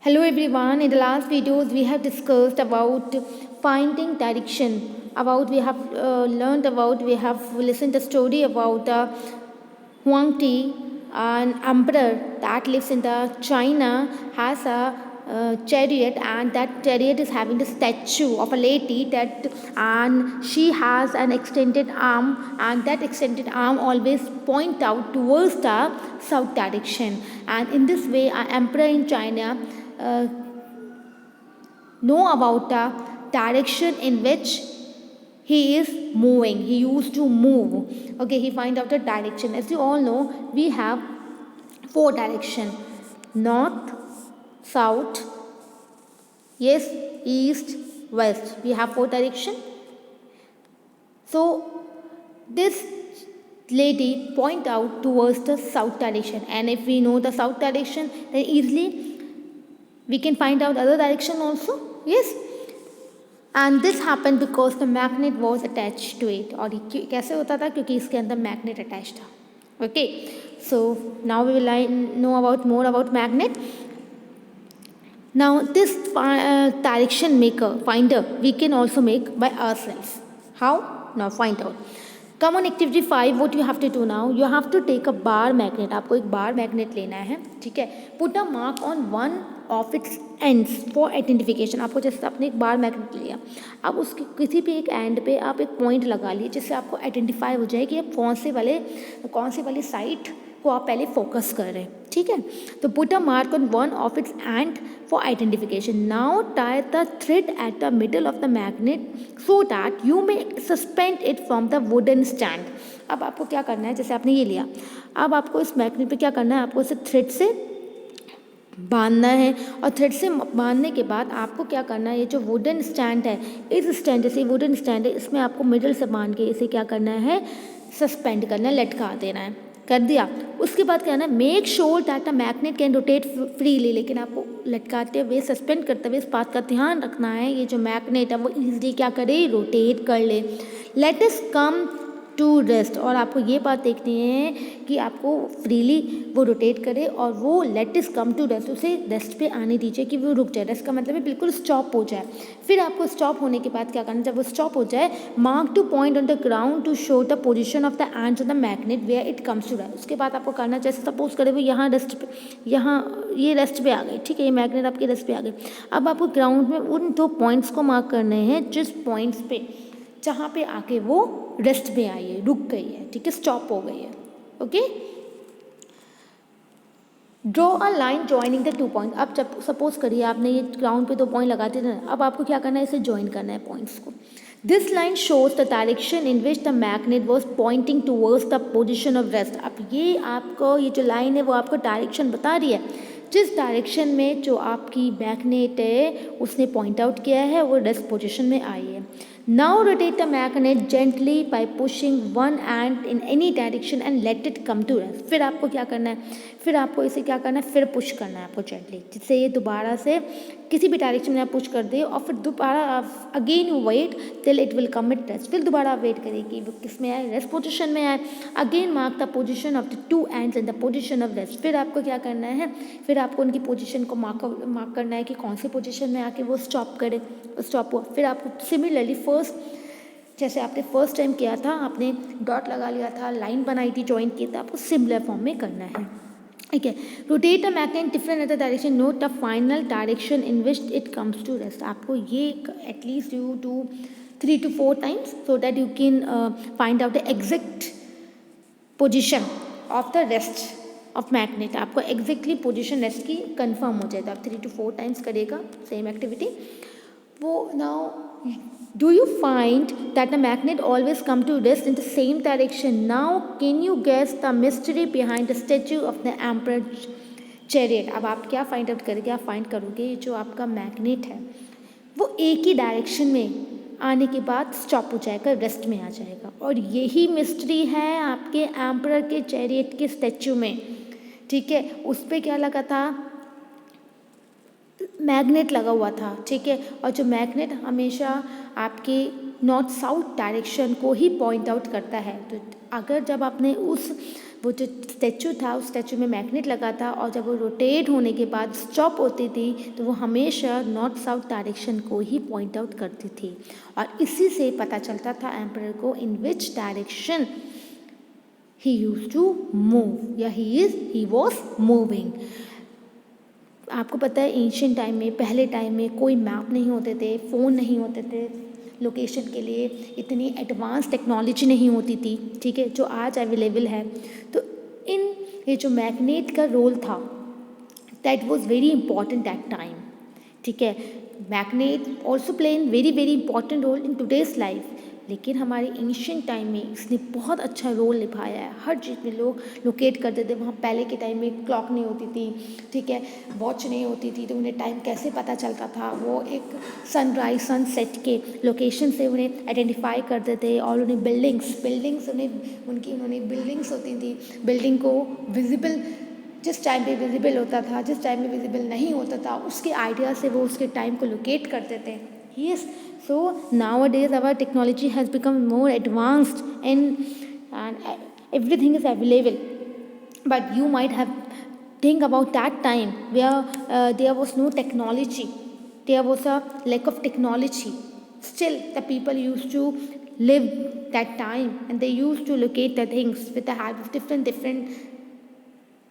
Hello everyone. In the last videos, we have discussed about finding direction. We have listened the story about the Huang Ti, an emperor that lives in the China, has a chariot, and that chariot is having the statue of a lady and she has an extended arm, and that extended arm always point out towards the south direction. And in this way, an emperor in China uh, know about the direction in which he is moving. He used to move. Okay, he find out the direction. As you all know, we have four direction: north, south, yes, east, west. We have four direction. So this lady point out towards the south direction, and if we know the south direction, then easily we can find out other direction also. Yes, and this happened because the magnet was attached to it. और ये कैसे होता था? क्योंकि इसके अंदर magnet attached था. Okay, so now we will know about more about magnet. Now this direction maker finder we can also make by ourselves. How? Now find out. Come on, activity 5. What you have to do now? You have to take a bar magnet. आपको एक bar magnet लेना है, ठीक है. Put a mark on one of its ends for identification. आपको जैसे आपने एक बार मैग्नेट लिया, अब उसके किसी भी एक एंड पे आप एक पॉइंट लगा लिए, जिससे आपको आइडेंटिफाई हो जाए कि आप कौन से वाली साइट को आप पहले फोकस कर रहे हैं, ठीक है. तो put a mark on one of its and for identification. Now tie the thread at the middle of the magnet so that you may suspend it from the wooden stand. अब आपको क्या करना है, जैसे आपने ये लिया, अब आपको इस मैग्नेट पे क्या करना है, आपको इसे थ्रेड से बांधना है. और थ्रेड से बांधने के बाद आपको क्या करना है, ये जो वुडन स्टैंड है, इस स्टैंड जैसे वुडन स्टैंड है, इसमें आपको मिडल से बांध के इसे क्या करना है, सस्पेंड करना है, लटका देना है. कर दिया. उसके बाद क्या है ना, make sure that the magnet can rotate freely. लेकिन आपको लटकाते हुए, सस्पेंड करते हुए इस बात का ध्यान रखना है, ये जो मैग्नेट है वो इजीली क्या करे, रोटेट कर ले. Let us come to rest. और आपको ये बात देखनी है कि आपको फ्रीली वो रोटेट करे, और वो let us come to rest, उसे रेस्ट पे आने दीजिए कि वो रुक जाए. रेस्ट का मतलब है बिल्कुल स्टॉप हो जाए. फिर आपको स्टॉप होने के बाद क्या करना, जब वो स्टॉप हो जाए, mark to point on the ground to show the position of the ends of the magnet where it comes to rest. उसके बाद आपको करना, जैसे सपोज करें वो यहाँ रेस्ट पे, यहाँ ये रेस्ट पे आ गई, ठीक है, ये मैग्नेट आपके रेस्ट पे आ गई. अब आपको ग्राउंड में उन दो पॉइंट्स को मार्क करने हैं, जिस पॉइंट्स पे जहाँ पे आके वो रेस्ट में आई है, रुक गई है, ठीक है, स्टॉप हो गई है. Okay, draw a line joining the two point. अब जब सपोज करिए आपने ये ग्राउंड पे दो पॉइंट लगाते थे ना, अब आपको क्या करना है, इसे ज्वाइन करना है पॉइंट्स को. This line shows the direction in which the magnet was pointing towards the position of rest. अब ये आपको, ये जो लाइन है वो आपको डायरेक्शन बता रही है, जिस डायरेक्शन में जो आपकी मैग्नेट है उसने पॉइंट आउट किया है, वो रेस्ट पोजिशन में आई है. Now rotate the magnet gently by pushing one end in any direction and let it come to rest. फिर आपको क्या करना है, फिर आपको इसे क्या करना है, फिर पुश करना है आपको जेंटली, जिससे ये दोबारा से किसी भी डायरेक्शन में आप पुश कर दे, और फिर दोबारा again you wait till it will come it rest. फिर दोबारा वेट करिए कि वो किस में आए, रेस्ट पोजिशन में आए. Again mark the position of the two ends in the position of rest. फिर आपको क्या करना है, फिर आपको उनकी पोजिशन को मार्क करना है कि कौन सी पोजिशन में आके वो स्टॉप करे, स्टॉप हुआ. फिर आपको सिमिलरली जैसे आपने फर्स्ट टाइम किया था, आपने डॉट लगा लिया था, लाइन बनाई थी, ज्वाइन किया था, आपको सिमिलर फॉर्म में करना है, ठीक है. Rotate the magnet different other direction, note the final direction in which it comes to rest. आपको ये at least you do 3 to 4 times so that you can find out the exact position of the rest of magnet. आपको exactly position rest की confirm हो जाए, तो आप 3 to 4 times करेगा same activity. वो now do you find that the magnet always come to rest in the same direction? Now can you guess the mystery behind the statue of the emperor chariot? अब आप क्या find out करेंगे, आप find करोगे जो आपका magnet है वो एक ही डायरेक्शन में आने के बाद स्टॉप हो जाएगा, रेस्ट में आ जाएगा. और यही मिस्ट्री है आपके एम्परर के चैरियट के स्टैचू में, ठीक है. उस पर क्या लगा था, मैग्नेट लगा हुआ था, ठीक है. और जो मैग्नेट हमेशा आपके नॉर्थ साउथ डायरेक्शन को ही पॉइंट आउट करता है. तो अगर जब आपने उस वो जो स्टैचू था उस स्टैचू में मैग्नेट लगा था, और जब वो रोटेट होने के बाद स्टॉप होती थी तो वो हमेशा नॉर्थ साउथ डायरेक्शन को ही पॉइंट आउट करती थी, और इसी से पता चलता था एम्परर को in which direction he used to move या ही वॉज मूविंग। आपको पता है एंशियंट टाइम में, पहले टाइम में कोई मैप नहीं होते थे, फ़ोन नहीं होते थे, लोकेशन के लिए इतनी एडवांस टेक्नोलॉजी नहीं होती थी, ठीक है, जो आज अवेलेबल है। तो इन ये जो मैग्नेट का रोल था that was very important that time, ठीक है। Magnet also play in very very important role in today's life, लेकिन हमारे एंशियंट टाइम में इसने बहुत अच्छा रोल निभाया है। हर चीज़ में लोग लोकेट करते थे, वहाँ पहले के टाइम में क्लॉक नहीं होती थी, ठीक है, वॉच नहीं होती थी, तो उन्हें टाइम कैसे पता चलता था, वो एक सनराइज सनसेट के लोकेशन से उन्हें आइडेंटिफाई करते थे। और उन्हें बिल्डिंग्स उन्हें बिल्डिंग्स होती थी, बिल्डिंग को विजिबल जिस टाइम पे विजिबल होता था, जिस टाइम में विजिबल नहीं होता था, उसके आइडिया से वो उसके टाइम को लोकेट करते थे। Yes, so nowadays our technology has become more advanced and everything is available, but you might have think about that time where there was no technology, there was a lack of technology. Still the people used to live that time and they used to locate the things with the help of different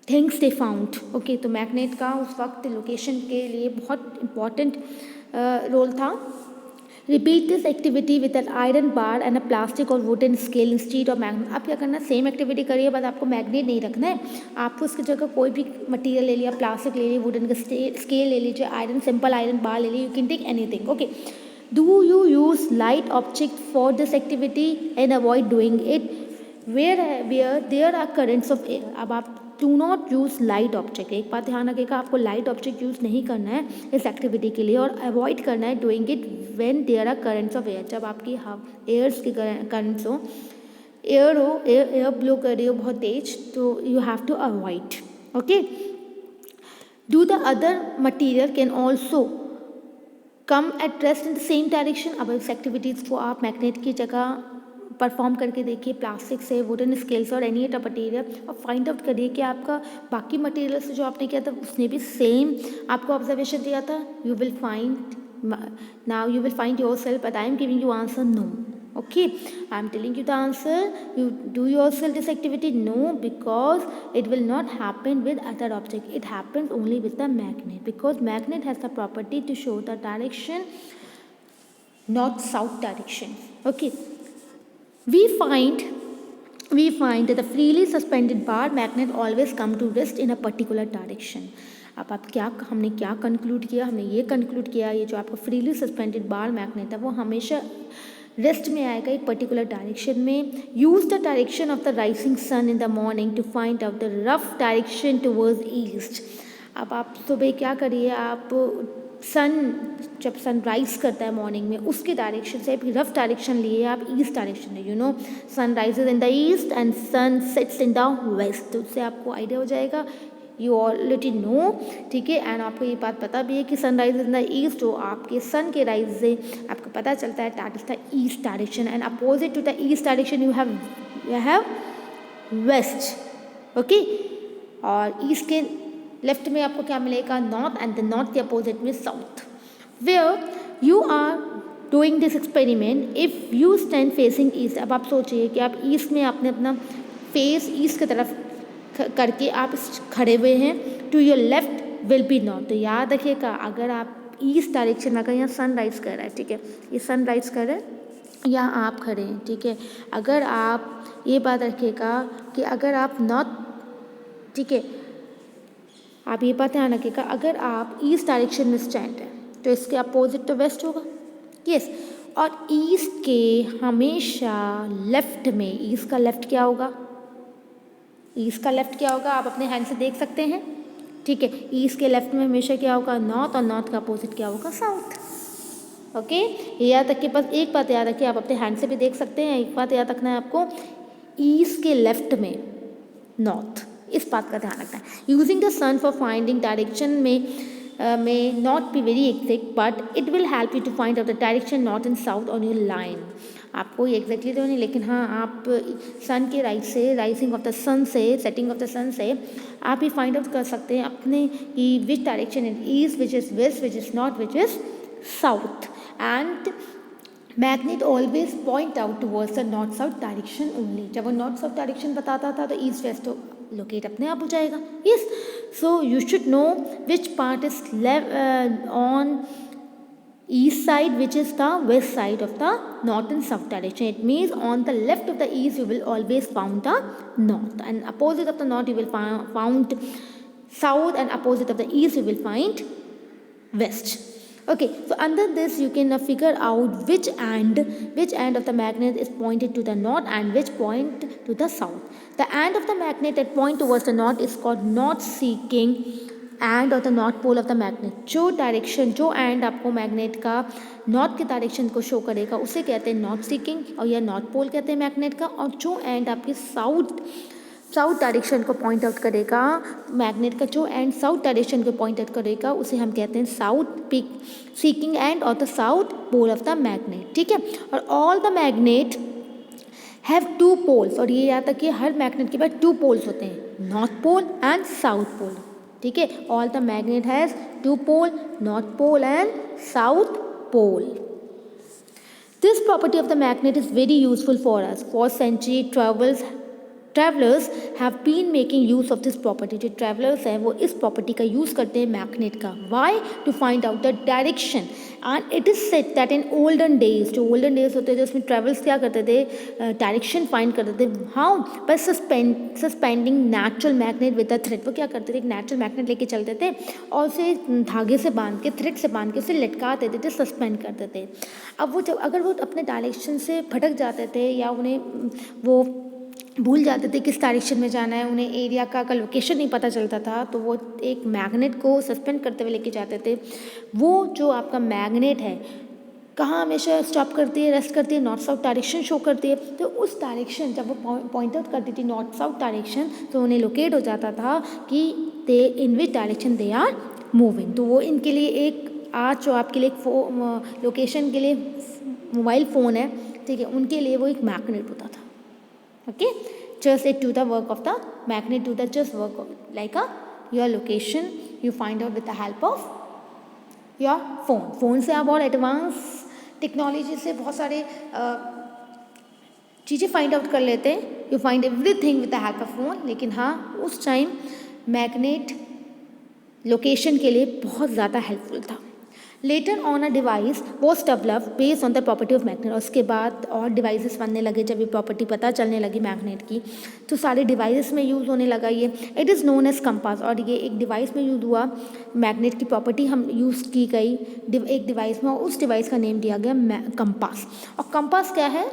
things they found. Okay, तो magnet का उस वक्त location के लिए बहुत important role था। Repeat this activity with an iron bar and a plastic और wooden scale instead of magnet. आप क्या करना, सेम एक्टिविटी करिए, बट आपको मैग्नेट नहीं रखना है, आपको उसकी जगह कोई भी मटेरियल ले लिया, प्लास्टिक ले लिया, वुडन का स्केल ले लीजिए, आयरन सिंपल आयरन बार ले लीजिए, you can take anything. Okay, do you use light object for this activity and avoid doing it where there are currents of air. अब आप do not use light object, एक बात ध्यान रखिएगा, आपको light object use नहीं करना है इस एक्टिविटी के लिए, और अवॉइड करना है doing it when there are currents of air, जब आपकी एयर्स के करंट्स हो, एयर ब्लो कर रही हो बहुत तेज, तो you have to avoid. Okay, do the other material can also come at rest in the same direction. अब इस एक्टिविटीज़ को आप मैग्नेट की जगह परफॉर्म करके देखिए, प्लास्टिक से, वुडन स्केल से और एनी अदर मटीरियल, और फाइंड आउट करिए कि आपका बाकी मटीरियल से जो आपने किया था उसने भी सेम आपको ऑब्जर्वेशन दिया था। You will find yourself, but I am giving you answer no. Okay, I am telling you the answer, you do yourself this activity, no, because it will not happen with other object, it happens only with the magnet, because magnet has the property to show the direction north south direction. Okay, We find that the freely suspended bar magnet always come to rest in a particular direction. अब हमने क्या conclude किया, हमने ये conclude किया, ये जो आपका फ्रीली सस्पेंडेड बार मैग्नेट है वो हमेशा रेस्ट में आएगा एक पर्टिकुलर डायरेक्शन में। Use the direction of the rising sun in the morning to find out the rough direction towards east. अब आप सुबह क्या करिए, आप जब सनराइज करता है मॉर्निंग में, उसके डायरेक्शन से भी रफ डायरेक्शन लिए आप ईस्ट डायरेक्शन में, you know sun rises in the east and sun sets in the west, तो उससे आपको आइडिया हो जाएगा, यू ऑलरेडी नो, ठीक है। एंड आपको ये बात पता भी है कि sun rise in the east, जो आपके सन के राइज से आपको पता चलता है that is the east direction, and opposite to the east direction you have west. Okay, और ईस्ट के लेफ्ट में आपको क्या मिलेगा, नॉर्थ, एंड द नॉर्थ के अपोजिट में south. Where you are doing this experiment, if you stand facing east, अब आप सोचिए कि आप ईस्ट में आपने अपना फेस ईस्ट की तरफ करके आप खड़े हुए हैं, to your left will be north. तो याद रखिएगा, अगर आप ईस्ट डायरेक्शन में, अगर यहाँ सनराइज कर रहा है, ठीक है, ये सनराइज कर रहा है, या आप खड़े हैं, ठीक है, अगर आप ये बात रखिएगा कि अगर आप नॉर्थ, ठीक है, आप ये बात ध्यान रखिएगा, अगर आप ईस्ट डायरेक्शन में स्टैंड है तो इसके अपोजिट तो वेस्ट होगा, यस, और ईस्ट के हमेशा लेफ्ट में, ईस्ट का लेफ्ट क्या होगा, ईस्ट का लेफ्ट क्या होगा, आप अपने हैंड से देख सकते हैं, ठीक है, ईस्ट के लेफ्ट में हमेशा क्या होगा, नॉर्थ, और नॉर्थ का अपोजिट क्या होगा, साउथ। ओके, ये याद रखिए, बस एक बात याद रखिए, आप अपने हैंड से भी देख सकते हैं, एक बात याद रखना है आपको, ईस्ट के लेफ्ट में नॉर्थ, इस बात का ध्यान रखना है। Using the sun for finding direction may not be very exact, but it will help you to find out the direction north and south on your line. आपको एग्जैक्टली तो नहीं, लेकिन हाँ आप सन के राइज से, राइजिंग ऑफ द सन से, setting of the सन से आप ये फाइंड आउट कर सकते हैं अपने कि which direction is east, which is west, which is north, which is south. And magnet always point out towards the north south direction only. जब वो नॉर्थ साउथ डायरेक्शन बताता था तो ईस्ट वेस्ट तो लोकेट अपने आप हो जाएगा. Yes, so you should know which part is on east side, which is the west side of the north and south direction. It means on the left of the east you will always found the north, and opposite of the north you will found south, and opposite of the east you will find west. Okay, so under this you can figure out which end of the magnet is pointed to the north and which point to the south. The end of the magnet that point towards the north is called north seeking end और the north pole of the magnet. जो direction, जो end आपको magnet का north के direction को show करेगा उसे कहते हैं नॉर्थ सीकिंग, और यह नॉर्थ पोल कहते हैं मैग्नेट का. और जो एंड आपके साउथ डायरेक्शन को पॉइंट आउट करेगा, मैग्नेट का जो एंड साउथ डायरेक्शन को पॉइंट आउट करेगा उसे हम कहते हैं साउथ पीक सीकिंग एंड और the south pole of the magnet. ठीक है, और all the magnet have two poles, और ये याद रखिए हर मैग्नेट के पास टू पोल्स होते हैं, north pole and south pole. ठीक है, all the magnet has two pole, north pole and south pole. This property of the magnet is very useful for us. For century travellers have been making use of this property. जो travellers हैं वो इस property का use करते हैं magnet का. Why? To find out the direction. And it is said that in olden days, जो olden days होते थे उसमें ट्रैवल्स क्या करते थे, डायरेक्शन फाइंड करते थे. How? By suspending natural magnet with the thread. वो क्या करते थे, एक नेचुरल मैग्नेट लेके चलते थे और उसे धागे से बांध के, थ्रेड से बांध के उसे लटका देते थे, सस्पेंड करते थे. अब वो जब अगर वो अपने डायरेक्शन से भटक जाते थे या उन्हें वो भूल जाते थे किस डायरेक्शन में जाना है, उन्हें एरिया का लोकेशन नहीं पता चलता था, तो वो एक मैग्नेट को सस्पेंड करते हुए लेके जाते थे. वो जो आपका मैग्नेट है कहाँ हमेशा स्टॉप करती है, रेस्ट करती है, नॉर्थ साउथ डायरेक्शन शो करती है. तो उस डायरेक्शन जब वो पॉइंट आउट करती थी नॉर्थ साउथ डायरेक्शन, तो उन्हें लोकेट हो जाता था कि they in which direction they are moving. तो वो इनके लिए एक आज जो आपके लिए एक लोकेशन के लिए मोबाइल फ़ोन है, ठीक है, उनके लिए वो एक मैग्नेट होता था. Okay, just it do the work of the magnet, do the just work of, like your location you find out with the help of your phone. Phone से आप और एडवांस टेक्नोलॉजी से बहुत सारे चीज़ें फाइंड आउट कर लेते हैं. You find everything with the help of phone. लेकिन हाँ, उस टाइम मैग्नेट लोकेशन के लिए बहुत ज़्यादा हेल्पफुल था. Later on a device was develop based on the property of magnet. और उसके बाद और डिवाइसेस बनने लगे. जब ये प्रॉपर्टी पता चलने लगी मैग्नेट की, तो सारे डिवाइसेस में यूज़ होने लगा ये. It is known as compass. और ये एक डिवाइस में यूज़ हुआ, मैग्नेट की प्रॉपर्टी हम यूज़ की गई एक डिवाइस में, और उस डिवाइस का नेम दिया गया कंपास. और कंपास क्या है?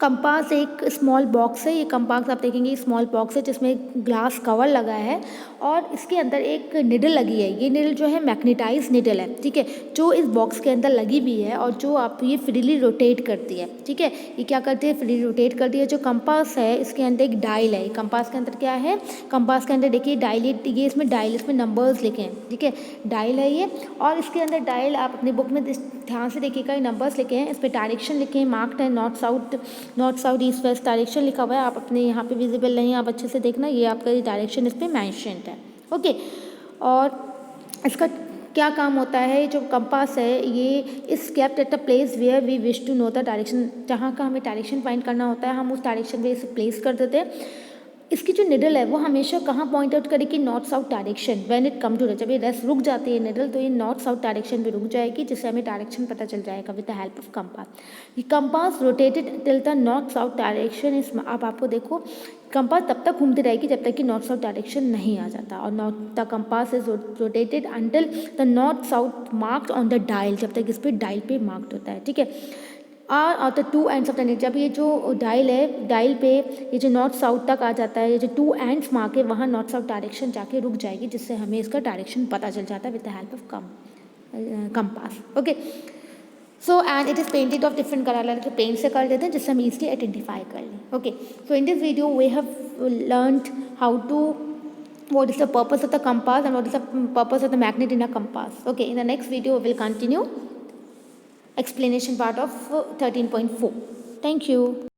कंपास एक स्मॉल बॉक्स है. ये कंपास आप देखेंगे स्मॉल बॉक्स है जिसमें ग्लास कवर लगा है और इसके अंदर एक निडल लगी है. ये निडल जो है मैग्नेटाइज निडल है, ठीक है, जो इस बॉक्स के अंदर लगी हुई है और जो आप ये फ्रीली रोटेट करती है. ठीक है, ये क्या करती है, फ्रीली रोटेट करती है. जो कंपास है इसके अंदर एक डायल है. कंपास के अंदर क्या है, कंपास के अंदर देखिए डायल, ये इसमें डायल, इसमें नंबर्स लिखे हैं. ठीक है, डायल है ये. और इसके अंदर डायल आप अपनी बुक में ध्यान से देखिएगा, ये नंबर्स लिखे हैं, इस पर डायरेक्शन लिखे हैं, मार्क्ड है north south east west direction लिखा हुआ है. आप अपने यहाँ पे विजिबल नहीं, आप अच्छे से देखना, ये आपका डायरेक्शन इस पर मैंशनड है. ओके, और इसका क्या काम होता है, जो कंपास है ये is kept at a place where we wish to know the direction. जहाँ का हमें डायरेक्शन फाइंड करना होता है, हम उस डायरेक्शन में इसे प्लेस कर देते हैं. इसकी जो निडल है वो हमेशा कहाँ पॉइंट आउट करेगी, north south direction. When it come to rest, जब ये रेस्ट रुक जाती है निडल, तो ये नॉर्थ साउथ डायरेक्शन में रुक जाएगी, जिससे हमें डायरेक्शन पता चल जाएगा with the help of compass. ये compass rotated till the north south direction is. अब आपको देखो कंपास तब तक घूमती रहेगी जब तक कि नॉर्थ साउथ डायरेक्शन नहीं आ जाता. और the compass is rotated until the north south marked on the dial, जब तक इस पर डायल पे मार्क्ड होता है. ठीक है, और the two ends of the needle, जब ये जो डायल है, डायल पे ये जो नॉर्थ साउथ तक आ जाता है, ये जो टू एंड्स मार्क है, वहाँ नॉर्थ साउथ डायरेक्शन जाके रुक जाएगी, जिससे हमें इसका डायरेक्शन पता चल जाता है with the help of compass. Okay, so and it is painted of different colour के पेंट से कर देते हैं, जिससे हम ईजिली आइडेंटिफाई कर लें. Okay, so in this video we have learned how to what is the purpose of the compass and what is the purpose of the magnet in a compass. Okay, in the next video we will continue explanation part of 13.4. Thank you.